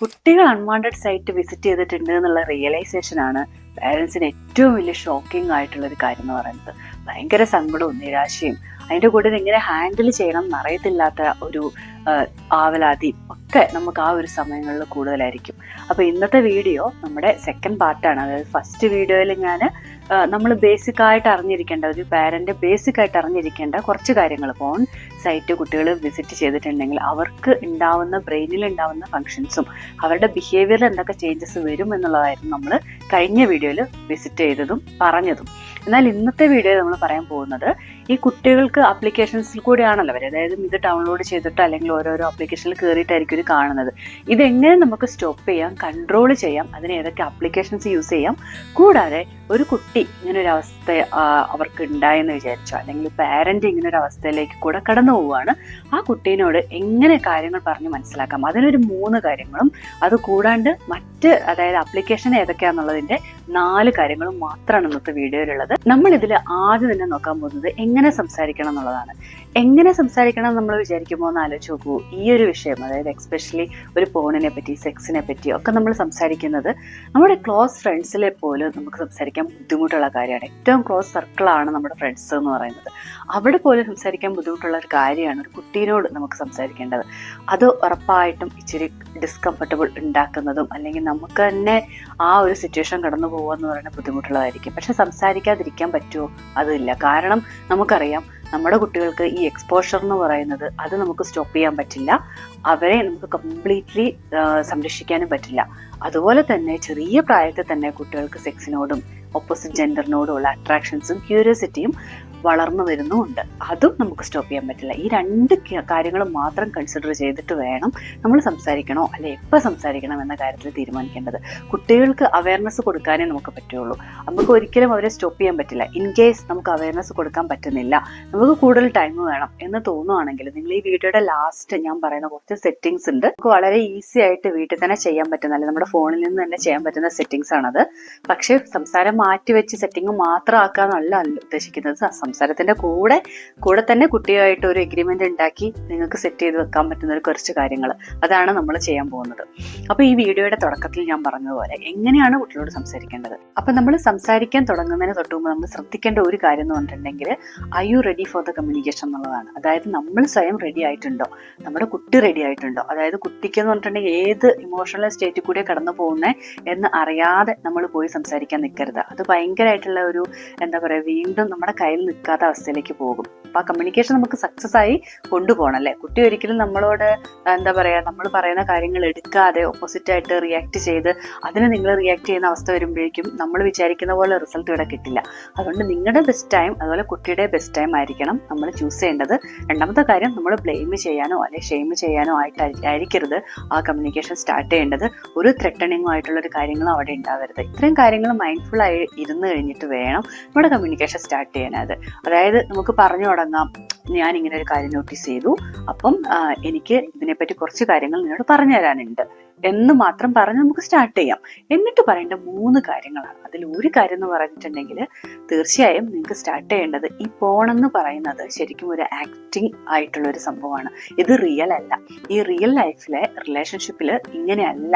കുട്ടികൾ unwanted site visit ചെയ്തിട്ടുണ്ട് എന്നുള്ള റിയലൈസേഷൻ ആണ് പാരൻസിന് ഏറ്റവും വലിയ ഷോക്കിംഗ് ആയിട്ടുള്ള ഒരു കാര്യം എന്ന് പറയുന്നത്. ഭയങ്കര സങ്കടവും നിരാശയും അതിൻ്റെ കൂടെ എങ്ങനെ ഹാൻഡിൽ ചെയ്യണം എന്നറിയത്തില്ലാത്ത ഒരു ആവലാതിയും ഒക്കെ നമുക്ക് ആ ഒരു സമയങ്ങളിൽ കൂടുതലായിരിക്കും. അപ്പോൾ ഇന്നത്തെ വീഡിയോ നമ്മുടെ സെക്കൻഡ് പാർട്ടാണ്. അതായത് ഫസ്റ്റ് വീഡിയോയിൽ ഞാൻ നമ്മൾ ബേസിക് ആയിട്ട് അറിഞ്ഞിരിക്കേണ്ട, ഒരു പാരന്റ് ബേസിക് ആയിട്ട് അറിഞ്ഞിരിക്കേണ്ട കുറച്ച് കാര്യങ്ങൾ, ഫോൺ സൈറ്റ് കുട്ടികൾ വിസിറ്റ് ചെയ്തിട്ടുണ്ടെങ്കിൽ അവർക്ക് ഉണ്ടാവുന്ന ബ്രെയിനിൽ ഉണ്ടാവുന്ന ഫങ്ഷൻസും അവരുടെ ബിഹേവിയറിൽ എന്തൊക്കെ ചേഞ്ചസ് വരും എന്നുള്ളതായിരുന്നു നമ്മൾ കഴിഞ്ഞ വീഡിയോയിൽ വിസിറ്റ് ചെയ്തതും പറഞ്ഞതും. എന്നാൽ ഇന്നത്തെ വീഡിയോയിൽ നമ്മൾ പറയാൻ പോകുന്നത് ഈ കുട്ടികൾക്ക് ആപ്ലിക്കേഷൻസിൽ കൂടെയാണല്ലോ അവർ, അതായത് ഇത് ഡൗൺലോഡ് ചെയ്തിട്ട് അല്ലെങ്കിൽ ഓരോരോ ആപ്ലിക്കേഷനിൽ കയറിയിട്ടായിരിക്കും ഇത് കാണുന്നത്. ഇതെങ്ങനെ നമുക്ക് സ്റ്റോപ്പ് ചെയ്യാം, കൺട്രോൾ ചെയ്യാം, അതിന് ഏതൊക്കെ ആപ്ലിക്കേഷൻസ് യൂസ് ചെയ്യാം, കൂടാതെ ഒരു കുട്ടി ഇങ്ങനൊരു അവസ്ഥ അവർക്ക് ഉണ്ടായെന്ന് വിചാരിച്ചോ, അല്ലെങ്കിൽ പാരന്റ് ഇങ്ങനൊരു അവസ്ഥയിലേക്ക് കൂടെ കടന്നു പോവുകയാണ്, ആ കുട്ടീനോട് എങ്ങനെ കാര്യങ്ങൾ പറഞ്ഞ് മനസ്സിലാക്കാം, അതിനൊരു 3 കാര്യങ്ങളും അത് കൂടാണ്ട് മറ്റ്, അതായത് ആപ്ലിക്കേഷൻ ഏതൊക്കെയാണെന്നുള്ളതിന്റെ 4 കാര്യങ്ങളും മാത്രമാണ് ഇന്നത്തെ വീഡിയോയിലുള്ളത്. നമ്മൾ ഇതിൽ ആദ്യം തന്നെ നോക്കാൻ പോകുന്നത് എങ്ങനെ സംസാരിക്കണം എന്നുള്ളതാണ്. എങ്ങനെ സംസാരിക്കണം നമ്മൾ വിചാരിക്കുമ്പോൾ ഒന്ന് ആലോചിച്ച് നോക്കൂ. ഈ ഒരു വിഷയം, അതായത് എക്സ്പെഷ്യലി ഒരു ഫോണിനെ പറ്റി, സെക്സിനെ പറ്റി ഒക്കെ നമ്മൾ സംസാരിക്കുന്നത് നമ്മുടെ ക്ലോസ് ഫ്രണ്ട്സിലെ പോലും നമുക്ക് സംസാരിക്കാൻ ബുദ്ധിമുട്ടുള്ള കാര്യമാണ്. ഏറ്റവും ക്ലോസ് സർക്കിളാണ് നമ്മുടെ ഫ്രണ്ട്സ് എന്ന് പറയുന്നത്. അവിടെ പോലും സംസാരിക്കാൻ ബുദ്ധിമുട്ടുള്ള ഒരു കാര്യമാണ് ഒരു കുട്ടീനോട് നമുക്ക് സംസാരിക്കേണ്ടത്. അത് ഉറപ്പായിട്ടും ഇച്ചിരി ഡിസ്കംഫർട്ടബിൾ ഉണ്ടാക്കുന്നതും അല്ലെങ്കിൽ നമുക്ക് തന്നെ ആ ഒരു സിറ്റുവേഷൻ കടന്നു പോകുക എന്ന് പറയുന്നത് ബുദ്ധിമുട്ടുള്ളതായിരിക്കും. പക്ഷെ സംസാരിക്കാതിരിക്കാൻ പറ്റുമോ? അതില്ല. കാരണം നമുക്കറിയാം നമ്മുടെ കുട്ടികൾക്ക് ഈ എക്സ്പോഷർ എന്ന് പറയുന്നത് അത് നമുക്ക് സ്റ്റോപ്പ് ചെയ്യാൻ പറ്റില്ല. അവരെ നമുക്ക് കംപ്ലീറ്റ്ലി സംരക്ഷിക്കാനും പറ്റില്ല. അതുപോലെ തന്നെ ചെറിയ പ്രായത്തിൽ തന്നെ കുട്ടികൾക്ക് സെക്സിനോടും ഓപ്പോസിറ്റ് ജെൻഡറിനോടുള്ള അട്രാക്ഷൻസും ക്യൂരിയോസിറ്റിയും വളർന്നു വരുന്നുമുണ്ട്. അതും നമുക്ക് സ്റ്റോപ്പ് ചെയ്യാൻ പറ്റില്ല. ഈ 2 കാര്യങ്ങൾ മാത്രം കൺസിഡർ ചെയ്തിട്ട് വേണം നമ്മൾ സംസാരിക്കണോ അല്ലെ എപ്പോൾ സംസാരിക്കണം എന്ന കാര്യത്തിൽ തീരുമാനിക്കേണ്ടത്. കുട്ടികൾക്ക് അവയർനെസ് കൊടുക്കാനേ നമുക്ക് പറ്റുള്ളൂ. നമുക്ക് ഒരിക്കലും അവരെ സ്റ്റോപ്പ് ചെയ്യാൻ പറ്റില്ല. ഇൻ കേസ് നമുക്ക് അവയർനെസ് കൊടുക്കാൻ പറ്റുന്നില്ല, നമുക്ക് കൂടുതൽ ടൈം വേണം എന്ന് തോന്നുവാണെങ്കിൽ നിങ്ങൾ ഈ വീഡിയോയുടെ ലാസ്റ്റ് ഞാൻ പറയുന്ന കുറച്ച് സെറ്റിംഗ്സ് ഉണ്ട്. നമുക്ക് വളരെ ഈസി ആയിട്ട് വീട്ടിൽ തന്നെ ചെയ്യാൻ പറ്റുന്ന, അല്ലെങ്കിൽ നമ്മുടെ ഫോണിൽ നിന്ന് തന്നെ ചെയ്യാൻ പറ്റുന്ന സെറ്റിംഗ്സ് ആണത്. പക്ഷേ സംസാരം മാറ്റിവെച്ച് സെറ്റിംഗ് മാത്രം ആക്കാന്നല്ല ഉദ്ദേശിക്കുന്നത്. സംസാരത്തിന്റെ കൂടെ തന്നെ കുട്ടിയായിട്ട് ഒരു എഗ്രിമെന്റ് ഉണ്ടാക്കി നിങ്ങൾക്ക് സെറ്റ് ചെയ്ത് വെക്കാൻ പറ്റുന്ന ഒരു കുറച്ച് കാര്യങ്ങൾ, അതാണ് നമ്മൾ ചെയ്യാൻ പോകുന്നത്. അപ്പൊ ഈ വീഡിയോയുടെ തുടക്കത്തിൽ ഞാൻ പറഞ്ഞതുപോലെ എങ്ങനെയാണ് കുട്ടികളോട് സംസാരിക്കേണ്ടത്. അപ്പൊ നമ്മൾ സംസാരിക്കാൻ തുടങ്ങുന്നതിന് തൊട്ട് മുമ്പ് നമ്മൾ ശ്രദ്ധിക്കേണ്ട ഒരു കാര്യം എന്ന് പറഞ്ഞിട്ടുണ്ടെങ്കിൽ I you ready for the communication എന്നുള്ളതാണ്. അതായത് നമ്മൾ സ്വയം റെഡി ആയിട്ടുണ്ടോ, നമ്മുടെ കുട്ടി റെഡി ആയിട്ടുണ്ടോ. അതായത് കുട്ടിക്ക് എന്ന് പറഞ്ഞിട്ടുണ്ടെങ്കിൽ ഏത് ഇമോഷണൽ സ്റ്റേറ്റിൽ കൂടെ കടന്നു പോകുന്നേ എന്ന് അറിയാതെ നമ്മൾ പോയി സംസാരിക്കാൻ നിൽക്കരുത്. അത് ഭയങ്കരമായിട്ടുള്ള ഒരു എന്താ പറയുക, വീണ്ടും നമ്മുടെ കയ്യിൽ നിൽക്കാത്ത അവസ്ഥയിലേക്ക് പോകും. അപ്പൊ ആ കമ്മ്യൂണിക്കേഷൻ നമുക്ക് സക്സസ് ആയി കൊണ്ടുപോകണം അല്ലെ. കുട്ടി ഒരിക്കലും നമ്മളോട് എന്താ പറയാ, നമ്മൾ പറയുന്ന കാര്യങ്ങൾ എടുക്കാതെ ഓപ്പോസിറ്റ് ആയിട്ട് റിയാക്ട് ചെയ്ത് അതിന് നിങ്ങൾ റിയാക്ട് ചെയ്യുന്ന അവസ്ഥ വരുമ്പോഴേക്കും നമ്മൾ വിചാരിക്കുന്ന പോലെ റിസൾട്ട് ഇവിടെ കിട്ടില്ല. അതുകൊണ്ട് നിങ്ങളുടെ ബെസ്റ്റ് ടൈം അതുപോലെ കുട്ടിയുടെ ബെസ്റ്റ് ടൈം ആയിരിക്കണം നമ്മൾ ചൂസ് ചെയ്യേണ്ടത്. രണ്ടാമത്തെ കാര്യം, നമ്മൾ ബ്ലെയിം ചെയ്യാനോ അല്ലെ ഷെയിം ചെയ്യാനോ ആയിരിക്കരുത് ആ കമ്മ്യൂണിക്കേഷൻ സ്റ്റാർട്ട് ചെയ്യേണ്ടത്. ഒരു ത്രെട്ടണിങ്ങോ ആയിട്ടുള്ള ഒരു കാര്യങ്ങളും അവിടെ ഉണ്ടാവരുത്. ഇത്രയും കാര്യങ്ങൾ മൈൻഡ്ഫുൾ ആയി ഇരുന്ന് കഴിഞ്ഞിട്ട് വേണം നമ്മുടെ കമ്മ്യൂണിക്കേഷൻ സ്റ്റാർട്ട് ചെയ്യാനത്. അതായത് നമുക്ക് പറഞ്ഞു തുടങ്ങാം, ഞാൻ ഇങ്ങനെ ഒരു കാര്യം നോട്ടീസ് ചെയ്തു, അപ്പം എനിക്ക് ഇതിനെപ്പറ്റി കുറച്ച് കാര്യങ്ങൾ നിന്നോട് പറഞ്ഞു തരാനുണ്ട് എന്ന് മാത്രം പറഞ്ഞ് നമുക്ക് സ്റ്റാർട്ട് ചെയ്യാം. എന്നിട്ട് പറയേണ്ട 3 കാര്യങ്ങളാണ്. അതിൽ ഒരു കാര്യം എന്ന് പറഞ്ഞിട്ടുണ്ടെങ്കിൽ തീർച്ചയായും നിങ്ങൾക്ക് സ്റ്റാർട്ട് ചെയ്യേണ്ടത്, ഈ പോണെന്ന് പറയുന്നത് ശരിക്കും ഒരു ആക്ടിങ് ആയിട്ടുള്ള ഒരു സംഭവമാണ്. ഇത് റിയൽ അല്ല. ഈ റിയൽ ലൈഫിലെ റിലേഷൻഷിപ്പിൽ ഇങ്ങനെയല്ല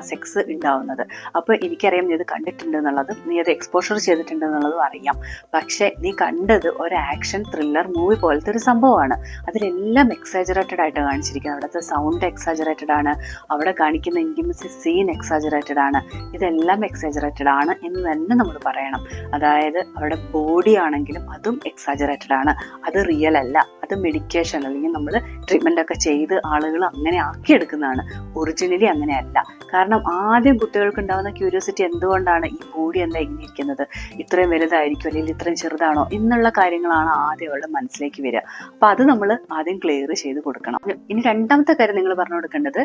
സെക്സ് ഉണ്ടാവുന്നത്. അപ്പോൾ എനിക്കറിയാം നീ ഇത് കണ്ടിട്ടുണ്ട് എന്നുള്ളതും നീ അത് എക്സ്പോഷർ ചെയ്തിട്ടുണ്ട് എന്നുള്ളതും അറിയാം. പക്ഷെ നീ കണ്ടത് ഒരു ആക്ഷൻ ത്രില്ലർ മൂവി പോലത്തെ ഒരു സംഭവമാണ്. അതിലെല്ലാം എക്സാജറേറ്റഡ് ആയിട്ട് കാണിച്ചിരിക്കുന്നത്. അവിടുത്തെ സൗണ്ട് എക്സാജറേറ്റഡ് ആണ്, അവിടെ കാണിക്കുന്ന ഇന്റിമസി സീൻ എക്സാജറേറ്റഡ് ആണ്. ഇതെല്ലാം എക്സാജറേറ്റഡ് ആണ് എന്ന് തന്നെ നമ്മൾ പറയണം. അതായത് അവരുടെ ബോഡി ആണെങ്കിലും അതും എക്സാജറേറ്റഡ് ആണ്. അത് റിയൽ അല്ല. അത് മെഡിക്കേഷൻ അല്ലെങ്കിൽ നമ്മൾ ട്രീറ്റ്മെന്റ് ഒക്കെ ചെയ്ത് ആളുകൾ അങ്ങനെ ആക്കിയെടുക്കുന്നതാണ്. ഒറിജിനലി അങ്ങനെയല്ല. കാരണം ആദ്യം കുട്ടികൾക്ക് ഉണ്ടാകുന്ന ക്യൂരിയോസിറ്റി എന്തുകൊണ്ടാണ് ഈ ബോഡി എന്താ ഇങ്ങനെ ഇരിക്കുന്നത്, ഇത്രയും വലുതായിരിക്കും അല്ലെങ്കിൽ ഇത്രയും ചെറുതാണോ എന്നുള്ള കാര്യങ്ങളാണ് ആദ്യം അവരുടെ മനസ്സിലേക്ക് വരിക. അപ്പൊ അത് നമ്മൾ ആദ്യം ക്ലിയർ ചെയ്ത് കൊടുക്കണം. ഇനി രണ്ടാമത്തെ കാര്യം നിങ്ങൾ പറഞ്ഞു കൊടുക്കേണ്ടത്,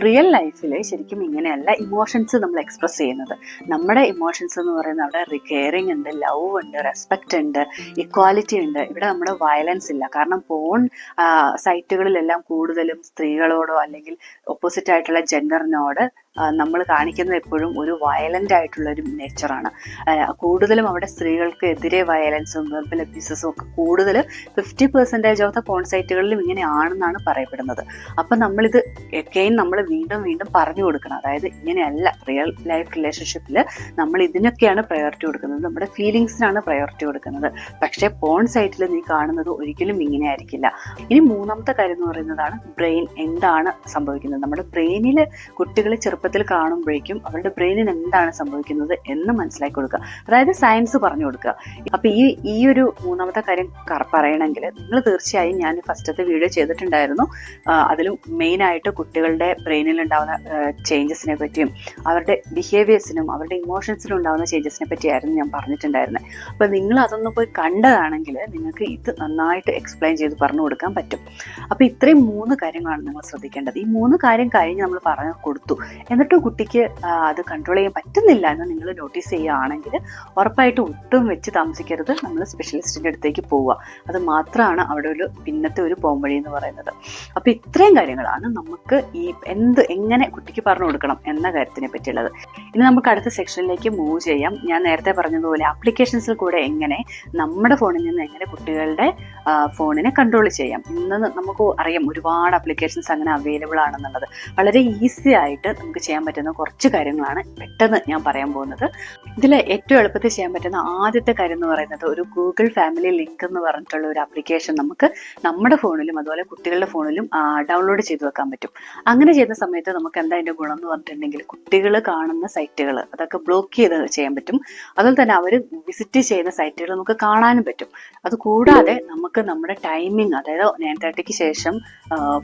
റിയൽ ലൈഫിൽ ശരിക്കും ഇങ്ങനെയല്ല ഇമോഷൻസ് നമ്മൾ എക്സ്പ്രസ് ചെയ്യുന്നത്. നമ്മുടെ ഇമോഷൻസ് എന്ന് പറയുന്നത് അവിടെ കെയറിങ് ഉണ്ട്, ലവ് ഉണ്ട്, റെസ്പെക്ട് ഉണ്ട്, ഇക്വാലിറ്റി ഉണ്ട്. ഇവിടെ നമ്മുടെ വയലൻസ് ഇല്ല. കാരണം പോൺ സൈറ്റുകളിലെല്ലാം കൂടുതലും സ്ത്രീകളോടോ അല്ലെങ്കിൽ ഓപ്പോസിറ്റ് ആയിട്ടുള്ള ജെൻഡറിനോട് നമ്മൾ കാണിക്കുന്നത് എപ്പോഴും ഒരു വയലൻ്റ് ആയിട്ടുള്ള ഒരു നേച്ചറാണ്. കൂടുതലും അവിടെ സ്ത്രീകൾക്ക് എതിരെ വയലൻസും വെർബൽ അബ്യൂസസും ഒക്കെ കൂടുതൽ 50% ഓഫ് ദ പോൺ സൈറ്റുകളിലും ഇങ്ങനെയാണെന്നാണ് പറയപ്പെടുന്നത്. അപ്പം നമ്മളിത് എക്കെയും നമ്മൾ വീണ്ടും വീണ്ടും പറഞ്ഞു കൊടുക്കണം. അതായത് ഇങ്ങനെയല്ല, റിയൽ ലൈഫ് റിലേഷൻഷിപ്പിൽ നമ്മൾ ഇതിനൊക്കെയാണ് പ്രയോറിറ്റി കൊടുക്കുന്നത്, നമ്മുടെ ഫീലിങ്സിനാണ് പ്രയോറിറ്റി കൊടുക്കുന്നത്. പക്ഷേ പോൺ സൈറ്റിൽ നീ കാണുന്നത് ഒരിക്കലും ഇങ്ങനെ ആയിരിക്കില്ല. ഇനി മൂന്നാമത്തെ കാര്യം എന്ന് പറയുന്നതാണ് ബ്രെയിൻ. എന്താണ് സംഭവിക്കുന്നത് നമ്മുടെ ബ്രെയിനിൽ? കുട്ടികളെ ചെറുപ്പത്തിൽ കാണുമ്പോഴേക്കും അവരുടെ ബ്രെയിനിന് എന്താണ് സംഭവിക്കുന്നത് എന്ന് മനസ്സിലാക്കി കൊടുക്കുക, അതായത് സയൻസ് പറഞ്ഞു കൊടുക്കുക. അപ്പൊ ഈ ഒരു മൂന്നാമത്തെ കാര്യം പറയണമെങ്കിൽ നിങ്ങൾ തീർച്ചയായും ഞാൻ ഫസ്റ്റത്തെ വീഡിയോ ചെയ്തിട്ടുണ്ടായിരുന്നു. അതിലും മെയിൻ ആയിട്ട് കുട്ടികളുടെ ബ്രെയിനിൽ ഉണ്ടാവുന്ന ചേഞ്ചസിനെ പറ്റിയും അവരുടെ ബിഹേവിയേഴ്സിനും അവരുടെ ഇമോഷൻസിനും ഉണ്ടാവുന്ന ചേഞ്ചസിനെ പറ്റിയായിരുന്നു ഞാൻ പറഞ്ഞിട്ടുണ്ടായിരുന്നത്. അപ്പൊ നിങ്ങൾ അതൊന്ന് പോയി കണ്ടതാണെങ്കിൽ നിങ്ങൾക്ക് ഇത് നന്നായിട്ട് എക്സ്പ്ലെയിൻ ചെയ്ത് പറഞ്ഞു കൊടുക്കാൻ പറ്റും. അപ്പൊ ഇത്രയും 3 കാര്യങ്ങളാണ് നിങ്ങൾ ശ്രദ്ധിക്കേണ്ടത്. ഈ 3 കാര്യം കഴിഞ്ഞ് നമ്മൾ പറഞ്ഞു കൊടുത്തു, എന്നിട്ട് കുട്ടിക്ക് അത് കൺട്രോൾ ചെയ്യാൻ പറ്റുന്നില്ല എന്ന് നിങ്ങൾ നോട്ടീസ് ചെയ്യുകയാണെങ്കിൽ ഉറപ്പായിട്ട് ഒട്ടും വെച്ച് താമസിക്കരുത്, നമ്മൾ സ്പെഷ്യലിസ്റ്റിന്റെ അടുത്തേക്ക് പോവുക. അത് മാത്രമാണ് അവിടെ ഒരു പിന്നത്തെ ഒരു പോംവഴി എന്ന് പറയുന്നത്. അപ്പൊ ഇത്രയും കാര്യങ്ങളാണ് നമുക്ക് എങ്ങനെ കുട്ടിക്ക് പറഞ്ഞു കൊടുക്കണം എന്ന കാര്യത്തിനെ പറ്റിയുള്ളത്. ഇനി നമുക്ക് അടുത്ത സെക്ഷനിലേക്ക് മൂവ് ചെയ്യാം. ഞാൻ നേരത്തെ പറഞ്ഞതുപോലെ ആപ്ലിക്കേഷൻസിൽ കൂടെ എങ്ങനെ നമ്മുടെ ഫോണിൽ നിന്ന് എങ്ങനെ കുട്ടികളുടെ ഫോണിനെ കൺട്രോൾ ചെയ്യാം. ഇന്ന് നമുക്ക് അറിയാം ഒരുപാട് ആപ്ലിക്കേഷൻസ് അങ്ങനെ അവൈലബിൾ ആണെന്നുള്ളത്. വളരെ ഈസി ആയിട്ട് നമുക്ക് ചെയ്യാൻ പറ്റുന്ന കുറച്ച് കാര്യങ്ങളാണ് പെട്ടെന്ന് ഞാൻ പറയാൻ പോകുന്നത്. ഇതിൽ ഏറ്റവും എളുപ്പത്തിൽ ചെയ്യാൻ പറ്റുന്ന ആദ്യത്തെ കാര്യം എന്ന് പറയുന്നത് ഒരു ഗൂഗിൾ ഫാമിലി ലിങ്ക് എന്ന് പറഞ്ഞിട്ടുള്ള ഒരു ആപ്ലിക്കേഷൻ നമുക്ക് നമ്മുടെ ഫോണിലും അതുപോലെ കുട്ടികളുടെ ഫോണിലും ഡൗൺലോഡ് ചെയ്ത് വെക്കാൻ പറ്റും. അങ്ങനെ ചെയ്യുന്ന സമയത്ത് നമുക്ക് എന്താ അതിന്റെ ഗുണം എന്ന് പറഞ്ഞിട്ടുണ്ടെങ്കിൽ കുട്ടികൾ കാണുന്ന സൈറ്റുകൾ അതൊക്കെ ബ്ലോക്ക് ചെയ്ത് ചെയ്യാൻ പറ്റും. അതുപോലെ തന്നെ അവർ വിസിറ്റ് ചെയ്യുന്ന സൈറ്റുകൾ നമുക്ക് കാണാനും പറ്റും. അതുകൂടാതെ നമുക്ക് നമ്മുടെ ടൈമിംഗ്, അതായത് 9:30ക്ക് ശേഷം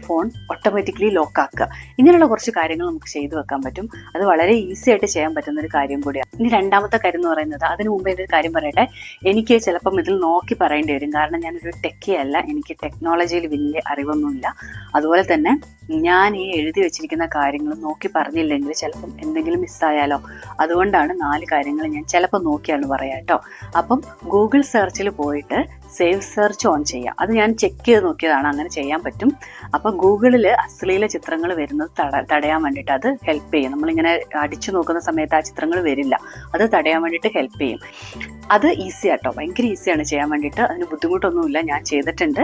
ഫോൺ ഓട്ടോമാറ്റിക്കലി ലോക്ക് ആക്കുക, ഇങ്ങനെയുള്ള കുറച്ച് കാര്യങ്ങൾ നമുക്ക് ചെയ്തു വെക്കാൻ പറ്റും. അത് വളരെ ഈസി ആയിട്ട് ചെയ്യാൻ പറ്റുന്ന ഒരു കാര്യം കൂടിയാണ്. ഇനി രണ്ടാമത്തെ കാര്യം എന്ന് പറയുന്നത്, അതിനു മുമ്പ് എൻ്റെ ഒരു കാര്യം പറയട്ടെ, എനിക്ക് ചിലപ്പം ഇതിൽ നോക്കി പറയേണ്ടി വരും. കാരണം ഞാനൊരു ടെക്കിയല്ല, എനിക്ക് ടെക്നോളജിയിൽ വലിയ അറിവൊന്നുമില്ല. അതുപോലെ തന്നെ ഞാൻ ഈ എഴുതി വെച്ചിരിക്കുന്ന കാര്യങ്ങൾ നോക്കി പറഞ്ഞില്ലെങ്കിൽ ചിലപ്പം എന്തെങ്കിലും മിസ്സായാലോ. അതുകൊണ്ടാണ് 4 കാര്യങ്ങൾ ഞാൻ ചിലപ്പോൾ നോക്കിയാണ് പറയാം കേട്ടോ. അപ്പം ഗൂഗിൾ സെർച്ചിൽ പോയിട്ട് സേവ് സെർച്ച് ഓൺ ചെയ്യുക. അത് ഞാൻ ചെക്ക് ചെയ്ത് നോക്കിയതാണ്, അങ്ങനെ ചെയ്യാൻ പറ്റും. അപ്പം ഗൂഗിളിൽ അശ്ലീല ചിത്രങ്ങൾ വരുന്നത് തടയാൻ വേണ്ടിയിട്ട് അത് ഹെൽപ്പ് ചെയ്യും. നമ്മളിങ്ങനെ അടിച്ചു നോക്കുന്ന സമയത്ത് ആ ചിത്രങ്ങൾ വരില്ല, അത് തടയാൻ വേണ്ടിയിട്ട് ഹെൽപ്പ് ചെയ്യും. അത് ഈസി ആട്ടോ, ഭയങ്കര ഈസിയാണ് ചെയ്യാൻ വേണ്ടിയിട്ട്, അതിന് ബുദ്ധിമുട്ടൊന്നുമില്ല. ഞാൻ ചെയ്തിട്ടുണ്ട്,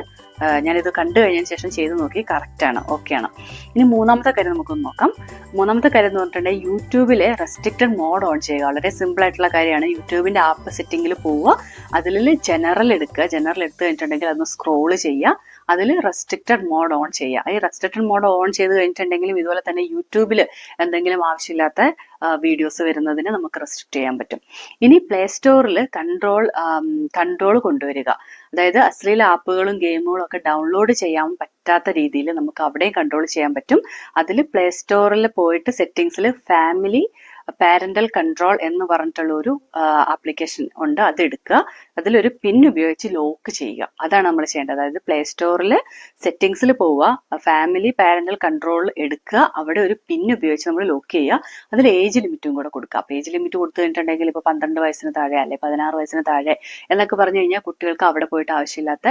ഞാനിത് കണ്ടു കഴിഞ്ഞതിന് ശേഷം ചെയ്ത് നോക്കി, കറക്റ്റാണ്, ഓക്കെയാണ്. ഇനി മൂന്നാമത്തെ കാര്യം നമുക്കൊന്ന് നോക്കാം. മൂന്നാമത്തെ കാര്യം എന്ന് പറഞ്ഞിട്ടുണ്ടെങ്കിൽ യൂട്യൂബിലെ റെസ്ട്രിക്റ്റഡ് മോഡ് ഓൺ ചെയ്യുക. വളരെ സിമ്പിൾ ആയിട്ടുള്ള കാര്യമാണ്. യൂട്യൂബിൻ്റെ ആപ്പ് സെറ്റിങ്ങിൽ പോവുക, അതിൽ ജനറൽ എടുക്കുക. ജനറൽ എടുത്തു കഴിഞ്ഞിട്ടുണ്ടെങ്കിൽ അതൊന്ന് സ്ക്രോൾ ചെയ്യുക, അതിൽ റെസ്ട്രിക്റ്റഡ് മോഡ് ഓൺ ചെയ്യുക. ഈ റെസ്ട്രിക്റ്റഡ് മോഡ് ഓൺ ചെയ്ത് കഴിഞ്ഞിട്ടുണ്ടെങ്കിലും ഇതുപോലെ തന്നെ യൂട്യൂബിൽ എന്തെങ്കിലും ആവശ്യമില്ലാത്ത വീഡിയോസ് വരുന്നതിന് നമുക്ക് റെസ്ട്രിക്റ്റ് ചെയ്യാൻ പറ്റും. ഇനി പ്ലേ സ്റ്റോറിൽ കൺട്രോൾ കൊണ്ടുവരിക. അതായത് അശ്ലീല ആപ്പുകളും ഗെയിമുകളും ഒക്കെ ഡൗൺലോഡ് ചെയ്യാൻ പറ്റാത്ത രീതിയിൽ നമുക്ക് അവിടെയും കൺട്രോൾ ചെയ്യാൻ പറ്റും. അതിൽ പ്ലേ സ്റ്റോറിൽ പോയിട്ട് സെറ്റിങ്സിൽ ഫാമിലി പാരന്റൽ കൺട്രോൾ എന്ന് പറഞ്ഞിട്ടുള്ള ഒരു ആപ്ലിക്കേഷൻ ഉണ്ട്, അത് എടുക്കുക. അതിലൊരു പിൻ ഉപയോഗിച്ച് ലോക്ക് ചെയ്യുക. അതാണ് നമ്മൾ ചെയ്യേണ്ടത്. അതായത് പ്ലേ സ്റ്റോറിൽ സെറ്റിങ്സിൽ പോവുക, ഫാമിലി പാരന്റൽ കൺട്രോൾ എടുക്കുക, അവിടെ ഒരു പിൻ ഉപയോഗിച്ച് നമ്മൾ ലോക്ക് ചെയ്യുക. അതിൽ ഏജ് ലിമിറ്റും കൂടെ കൊടുക്കുക. അപ്പോൾ ഏജ് ലിമിറ്റ് കൊടുത്തു കഴിഞ്ഞിട്ടുണ്ടെങ്കിൽ ഇപ്പോൾ 12 വയസ്സിന് താഴെ അല്ലെ 16 വയസ്സിന് താഴെ എന്നൊക്കെ പറഞ്ഞു കഴിഞ്ഞാൽ കുട്ടികൾക്ക് അവിടെ പോയിട്ട് ആവശ്യമില്ലാത്ത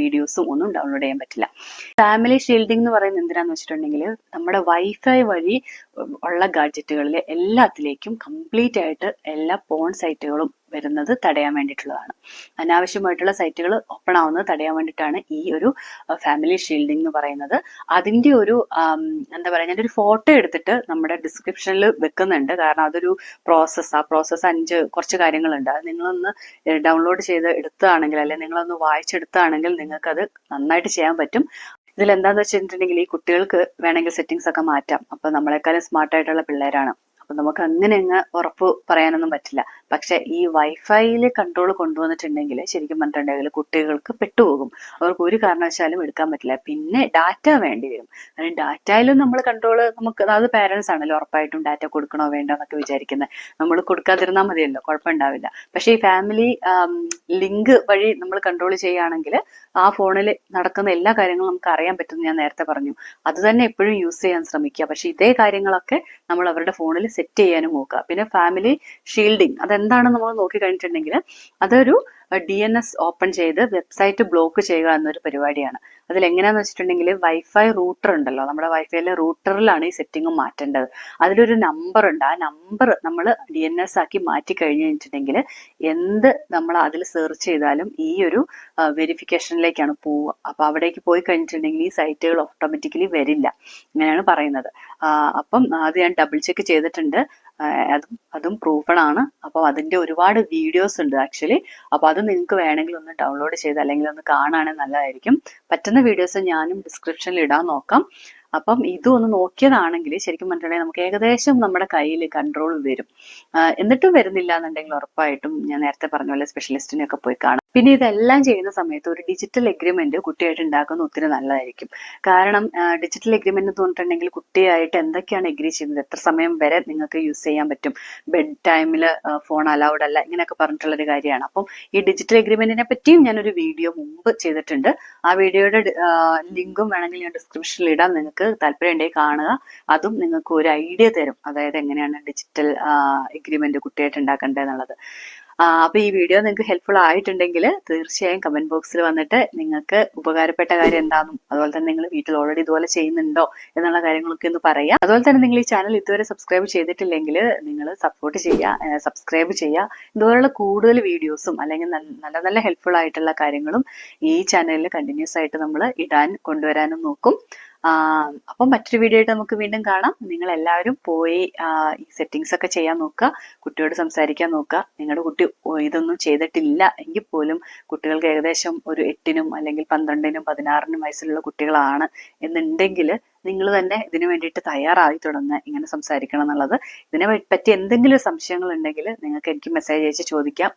വീഡിയോസും ഒന്നും ഡൗൺലോഡ് ചെയ്യാൻ പറ്റില്ല. ഫാമിലി ഷീൽഡിംഗ് എന്ന് പറയുന്നത് എന്തിനാന്ന് വെച്ചിട്ടുണ്ടെങ്കിൽ നമ്മുടെ വൈഫൈ വഴി ഉള്ള ഗാഡ്ജറ്റുകളിൽ എല്ലാത്തിലേക്കും കംപ്ലീറ്റ് ആയിട്ട് എല്ലാ പോൺ സൈറ്റുകളും വരുന്നത് തടയാൻ വേണ്ടിയിട്ടുള്ളതാണ്. അനാവശ്യമായിട്ടുള്ള സൈറ്റുകൾ ഓപ്പൺ ആവുന്നത് തടയാൻ വേണ്ടിയിട്ടാണ് ഈ ഒരു ഫാമിലി ഷീൽഡിംഗ് എന്ന് പറയുന്നത്. അതിൻ്റെ ഒരു എന്താ പറയുക, ഞാനൊരു ഫോട്ടോ എടുത്തിട്ട് നമ്മുടെ ഡിസ്ക്രിപ്ഷനിൽ വെക്കുന്നുണ്ട്. കാരണം അതൊരു പ്രോസസ്സ്, ആ പ്രോസസ്സ് 5 കുറച്ച് കാര്യങ്ങളുണ്ട്. അത് നിങ്ങളൊന്ന് ഡൗൺലോഡ് ചെയ്ത് എടുത്താണെങ്കിൽ അല്ലെങ്കിൽ നിങ്ങളൊന്ന് വായിച്ചെടുത്താണെങ്കിൽ നിങ്ങൾക്കത് നന്നായിട്ട് ചെയ്യാൻ പറ്റും. ഇതിലെന്താന്ന് വെച്ചിട്ടുണ്ടെങ്കിൽ ഈ കുട്ടികൾക്ക് വേണമെങ്കിൽ സെറ്റിങ്സ് ഒക്കെ മാറ്റാം. അപ്പൊ നമ്മളെക്കാളും സ്മാർട്ടായിട്ടുള്ള പിള്ളേരാണ്. അപ്പൊ നമുക്ക് അങ്ങനെ ഉറപ്പ് പറയാനൊന്നും പറ്റില്ല. പക്ഷെ ഈ വൈഫൈയിൽ കൺട്രോൾ കൊണ്ടുവന്നിട്ടുണ്ടെങ്കിൽ ശരിക്കും പറഞ്ഞിട്ടുണ്ടെങ്കിൽ കുട്ടികൾക്ക് പെട്ടുപോകും. അവർക്ക് ഒരു കാരണവശാലും എടുക്കാൻ പറ്റില്ല. പിന്നെ ഡാറ്റ വേണ്ടി വരും. കാരണം ഡാറ്റയിലും നമ്മൾ കൺട്രോൾ നമുക്ക്, അതായത് പാരൻസ് ആണല്ലോ ഉറപ്പായിട്ടും ഡാറ്റ കൊടുക്കണോ വേണ്ടോ എന്നൊക്കെ വിചാരിക്കുന്നത്. നമ്മൾ കൊടുക്കാതിരുന്നാൽ മതിയല്ലോ, കുഴപ്പമുണ്ടാവില്ല. പക്ഷെ ഈ ഫാമിലി ലിങ്ക് വഴി നമ്മൾ കൺട്രോൾ ചെയ്യുകയാണെങ്കിൽ ആ ഫോണിൽ നടക്കുന്ന എല്ലാ കാര്യങ്ങളും നമുക്ക് അറിയാൻ പറ്റുമെന്ന് ഞാൻ നേരത്തെ പറഞ്ഞു. അത് തന്നെ എപ്പോഴും യൂസ് ചെയ്യാൻ ശ്രമിക്കുക. പക്ഷെ ഇതേ കാര്യങ്ങളൊക്കെ നമ്മൾ അവരുടെ ഫോണിൽ സെറ്റ് ചെയ്യാനും നോക്കുക. പിന്നെ ഫാമിലി ഷീൽഡിങ് അതെന്താണെന്ന് നമ്മൾ നോക്കി കഴിഞ്ഞിട്ടുണ്ടെങ്കിൽ അതൊരു DNS ഓപ്പൺ ചെയ്ത് വെബ്സൈറ്റ് ബ്ലോക്ക് ചെയ്യുക എന്നൊരു പരിപാടിയാണ്. അതിലെങ്ങനെയാന്ന് വെച്ചിട്ടുണ്ടെങ്കിൽ വൈഫൈ റൂട്ടർ ഉണ്ടല്ലോ, നമ്മുടെ വൈഫൈയിലെ റൂട്ടറിലാണ് ഈ സെറ്റിംഗ് മാറ്റേണ്ടത്. അതിലൊരു നമ്പർ ഉണ്ട്, ആ നമ്പർ നമ്മൾ DNS ആക്കി മാറ്റി കഴിഞ്ഞ് കഴിഞ്ഞിട്ടുണ്ടെങ്കിൽ എന്ത് നമ്മൾ അതിൽ സെർച്ച് ചെയ്താലും ഈ ഒരു വെരിഫിക്കേഷനിലേക്കാണ് പോവുക. അപ്പൊ അവിടേക്ക് പോയി കഴിഞ്ഞിട്ടുണ്ടെങ്കിൽ ഈ സൈറ്റുകൾ ഓട്ടോമാറ്റിക്കലി വരില്ല, ഇങ്ങനെയാണ് പറയുന്നത്. അപ്പം അത് ഞാൻ ഡബിൾ ചെക്ക് ചെയ്തിട്ടുണ്ട്, അതും പ്രൂഫൺ ആണ്. അപ്പോൾ അതിന്റെ ഒരുപാട് വീഡിയോസ് ഉണ്ട് ആക്ച്വലി. അപ്പോൾ അത് നിങ്ങൾക്ക് വേണമെങ്കിൽ ഒന്ന് ഡൗൺലോഡ് ചെയ്ത് അല്ലെങ്കിൽ ഒന്ന് കാണുകയാണെങ്കിൽ നല്ലതായിരിക്കും. പറ്റുന്ന വീഡിയോസ് ഞാനും ഡിസ്ക്രിപ്ഷനിൽ ഇടാൻ നോക്കാം. അപ്പം ഇതും ഒന്ന് നോക്കിയതാണെങ്കിൽ ശരിക്കും പറഞ്ഞിട്ടുണ്ടെങ്കിൽ നമുക്ക് ഏകദേശം നമ്മുടെ കയ്യിൽ കൺട്രോൾ വരും. എന്നിട്ടും വരുന്നില്ല എന്നുണ്ടെങ്കിൽ ഉറപ്പായിട്ടും ഞാൻ നേരത്തെ പറഞ്ഞ പോലെ സ്പെഷ്യലിസ്റ്റിനെ ഒക്കെ പോയി കാണാം. പിന്നെ ഇതെല്ലാം ചെയ്യുന്ന സമയത്ത് ഒരു ഡിജിറ്റൽ എഗ്രിമെന്റ് കുട്ടിയായിട്ട് ഉണ്ടാക്കുന്ന ഒത്തിരി നല്ലതായിരിക്കും. കാരണം ഡിജിറ്റൽ എഗ്രിമെന്റ് എന്ന് പറഞ്ഞിട്ടുണ്ടെങ്കിൽ കുട്ടിയായിട്ട് എന്തൊക്കെയാണ് എഗ്രി ചെയ്യുന്നത്, എത്ര സമയം വരെ നിങ്ങൾക്ക് യൂസ് ചെയ്യാൻ പറ്റും, ബെഡ് ടൈമിൽ ഫോൺ അലൗഡ് അല്ല, ഇങ്ങനെയൊക്കെ പറഞ്ഞിട്ടുള്ളൊരു കാര്യമാണ്. അപ്പം ഈ ഡിജിറ്റൽ എഗ്രിമെന്റിനെ പറ്റിയും ഞാനൊരു വീഡിയോ മുമ്പ് ചെയ്തിട്ടുണ്ട്. ആ വീഡിയോയുടെ ലിങ്കും വേണമെങ്കിൽ ഞാൻ ഡിസ്ക്രിപ്ഷനിൽ ഇടാം, നിങ്ങൾക്ക് താല്പര്യം ഉണ്ടെങ്കിൽ കാണുക. അതും നിങ്ങൾക്ക് ഒരു ഐഡിയ തരും, അതായത് എങ്ങനെയാണ് ഡിജിറ്റൽ എഗ്രിമെന്റ് കുട്ടിയായിട്ട് ഉണ്ടാക്കേണ്ടതെന്നുള്ളത്. അപ്പൊ ഈ വീഡിയോ നിങ്ങൾക്ക് ഹെൽപ്ഫുൾ ആയിട്ടുണ്ടെങ്കിൽ തീർച്ചയായും കമന്റ് ബോക്സിൽ വന്നിട്ട് നിങ്ങൾക്ക് ഉപകാരപ്പെട്ട കാര്യം എന്താണെന്നും അതുപോലെ തന്നെ നിങ്ങൾ വീട്ടിൽ ഓൾറെഡി ഇതുപോലെ ചെയ്യുന്നുണ്ടോ എന്നുള്ള കാര്യങ്ങളൊക്കെ ഒന്ന് പറയാം. അതുപോലെ തന്നെ നിങ്ങൾ ഈ ചാനൽ ഇതുവരെ സബ്സ്ക്രൈബ് ചെയ്തിട്ടില്ലെങ്കിൽ നിങ്ങൾ സപ്പോർട്ട് ചെയ്യുക, സബ്സ്ക്രൈബ് ചെയ്യുക. ഇതുപോലുള്ള കൂടുതൽ വീഡിയോസും അല്ലെങ്കിൽ നല്ല നല്ല ഹെൽപ്ഫുൾ ആയിട്ടുള്ള കാര്യങ്ങളും ഈ ചാനലിൽ കണ്ടിന്യൂസ് ആയിട്ട് നമ്മൾ കൊണ്ടുവരാനും നോക്കും. അപ്പം മറ്റൊരു വീഡിയോ ആയിട്ട് നമുക്ക് വീണ്ടും കാണാം. നിങ്ങൾ എല്ലാവരും പോയി ഈ സെറ്റിങ്സ് ഒക്കെ ചെയ്യാൻ നോക്കുക, കുട്ടിയോട് സംസാരിക്കാൻ നോക്കുക. നിങ്ങളുടെ കുട്ടി ഇതൊന്നും ചെയ്തിട്ടില്ല എങ്കിൽ പോലും കുട്ടികൾക്ക് ഏകദേശം ഒരു 8-നും അല്ലെങ്കിൽ 12-നും 16-നും വയസ്സിലുള്ള കുട്ടികളാണ് എന്നുണ്ടെങ്കിൽ നിങ്ങൾ തന്നെ ഇതിനു വേണ്ടിയിട്ട് തയ്യാറായി തുടങ്ങുക, ഇങ്ങനെ സംസാരിക്കണം എന്നുള്ളത്. ഇതിനെ പറ്റി എന്തെങ്കിലും സംശയങ്ങൾ ഉണ്ടെങ്കിൽ നിങ്ങൾക്ക് എനിക്ക് മെസ്സേജ് അയച്ച് ചോദിക്കാം.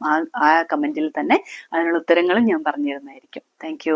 ആ കമന്റിൽ തന്നെ അതിനുള്ള ഉത്തരങ്ങളും ഞാൻ പറഞ്ഞു തരുന്നതായിരിക്കും. താങ്ക്